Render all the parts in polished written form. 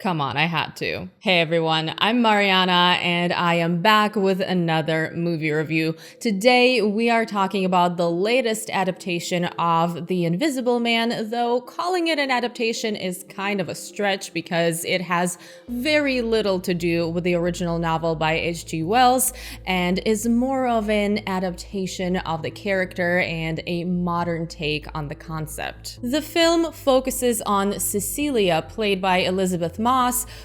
Come on, I had to. Hey everyone, I'm Marianna and I am back with another movie review. Today we are talking about the latest adaptation of The Invisible Man, though calling it an adaptation is kind of a stretch because it has very little to do with the original novel by H.G. Wells and is more of an adaptation of the character and a modern take on the concept. The film focuses on Cecilia, played by Elisabeth Moss,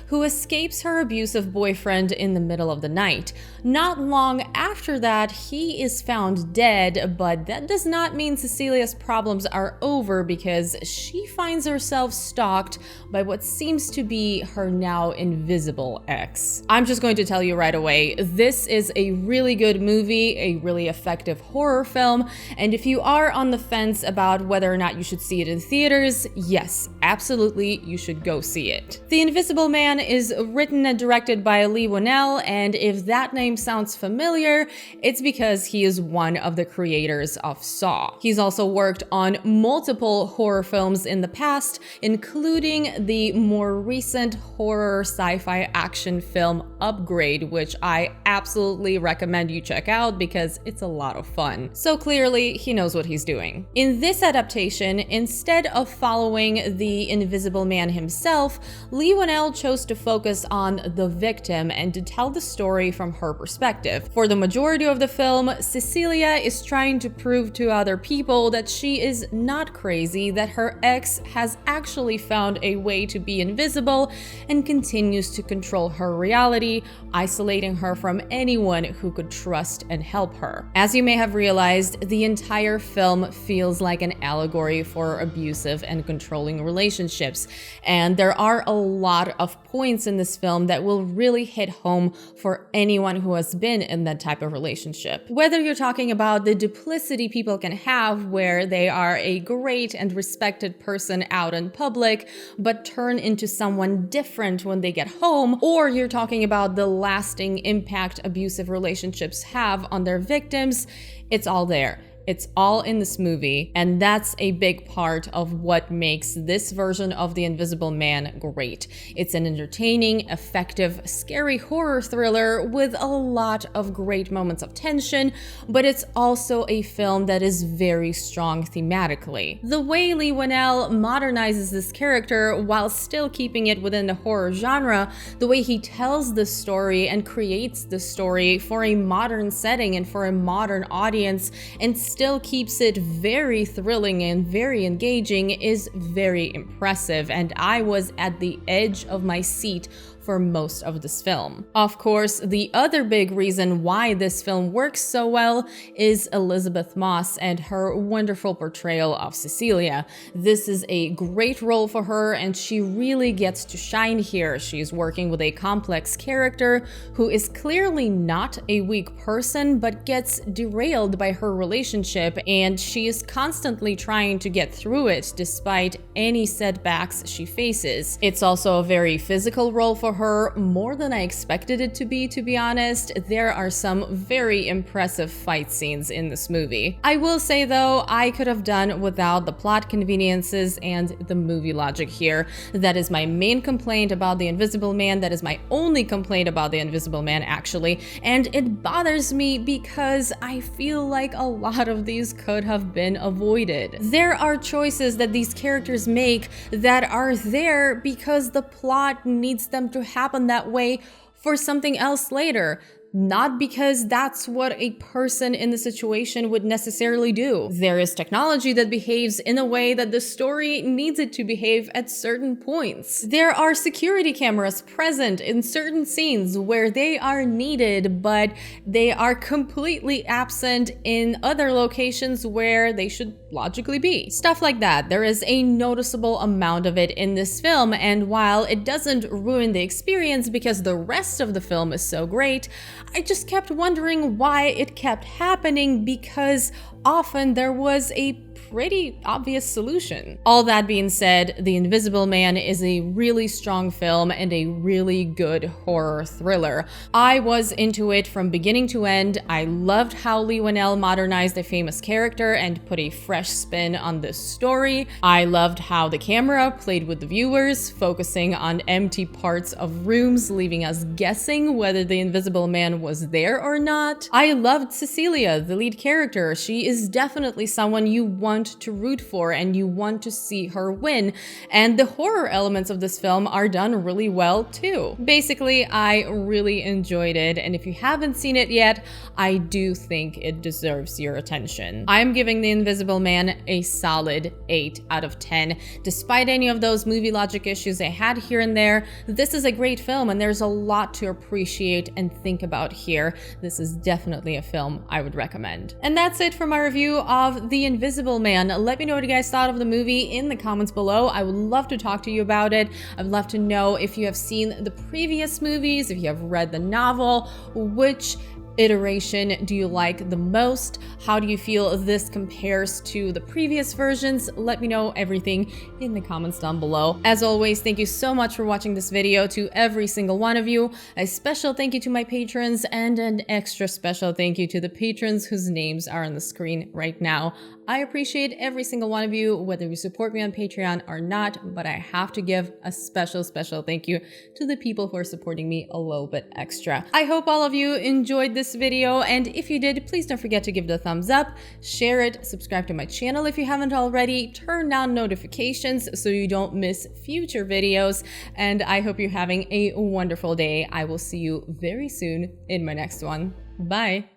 who escapes her abusive boyfriend in the middle of the night. Not long after that, he is found dead, but that does not mean Cecilia's problems are over because she finds herself stalked by what seems to be her now invisible ex. I'm just going to tell you right away, this is a really good movie, a really effective horror film, and if you are on the fence about whether or not you should see it in theaters, yes, absolutely, you should go see it. The Invisible Man is written and directed by Leigh Whannell, and if that name sounds familiar, it's because he is one of the creators of Saw. He's also worked on multiple horror films in the past, including the more recent horror sci-fi action film Upgrade, which I absolutely recommend you check out because it's a lot of fun. So clearly, he knows what he's doing. In this adaptation, instead of following the Invisible Man himself, Leigh Whannell chose to focus on the victim and to tell the story from her perspective. For the majority of the film, Cecilia is trying to prove to other people that she is not crazy, that her ex has actually found a way to be invisible and continues to control her reality, isolating her from anyone who could trust and help her. As you may have realized, the entire film feels like an allegory for abusive and controlling relationships, and there are a lot of points in this film that will really hit home for anyone who has been in that type of relationship. Whether you're talking about the duplicity people can have where they are a great and respected person out in public but turn into someone different when they get home, or you're talking about the lasting impact abusive relationships have on their victims, it's all there. It's all in this movie, and that's a big part of what makes this version of The Invisible Man great. It's an entertaining, effective, scary horror thriller with a lot of great moments of tension, but it's also a film that is very strong thematically. The way Leigh Whannell modernizes this character while still keeping it within the horror genre, the way he tells the story and creates the story for a modern setting and for a modern audience, and still keeps it very thrilling and very engaging is very impressive, and I was at the edge of my seat for most of this film. Of course, the other big reason why this film works so well is Elisabeth Moss and her wonderful portrayal of Cecilia. This is a great role for her, and she really gets to shine here. She's working with a complex character who is clearly not a weak person, but gets derailed by her relationship, and she is constantly trying to get through it despite any setbacks she faces. It's also a very physical role for her, more than I expected it to be honest. There are some very impressive fight scenes in this movie. I will say though, I could have done without the plot conveniences and the movie logic here. That is my main complaint about The Invisible Man. That is my only complaint about The Invisible Man, actually, and it bothers me because I feel like a lot of these could have been avoided. There are choices that these characters make that are there because the plot needs them to happen that way for something else later. Not because that's what a person in the situation would necessarily do. There is technology that behaves in a way that the story needs it to behave at certain points. There are security cameras present in certain scenes where they are needed, but they are completely absent in other locations where they should logically be. Stuff like that. There is a noticeable amount of it in this film, and while it doesn't ruin the experience because the rest of the film is so great, I just kept wondering why it kept happening, because often there was a pretty obvious solution. All that being said, The Invisible Man is a really strong film and a really good horror thriller. I was into it from beginning to end. I loved how Leigh Whannell modernized a famous character and put a fresh spin on this story. I loved how the camera played with the viewers, focusing on empty parts of rooms, leaving us guessing whether the Invisible Man was there or not. I loved Cecilia, the lead character. She is definitely someone you want to root for and you want to see her win. And the horror elements of this film are done really well too. Basically, I really enjoyed it, and if you haven't seen it yet, I do think it deserves your attention. I'm giving The Invisible Man a solid 8 out of 10. Despite any of those movie logic issues I had here and there, this is a great film and there's a lot to appreciate and think about here. This is definitely a film I would recommend. And that's it for my review of The Invisible Man. Let me know what you guys thought of the movie in the comments below. I would love to talk to you about it. I'd love to know if you have seen the previous movies, if you have read the novel, which iteration do you like the most? How do you feel this compares to the previous versions? Let me know everything in the comments down below. As always, thank you so much for watching this video. To every single one of you, a special thank you to my patrons and an extra special thank you to the patrons whose names are on the screen right now. I appreciate every single one of you, whether you support me on Patreon or not, but I have to give a special thank you to the people who are supporting me a little bit extra. I hope all of you enjoyed this video, and if you did, please don't forget to give it a thumbs up, share it, subscribe to my channel if you haven't already, turn on notifications so you don't miss future videos, and I hope you're having a wonderful day. I will see you very soon in my next one. Bye!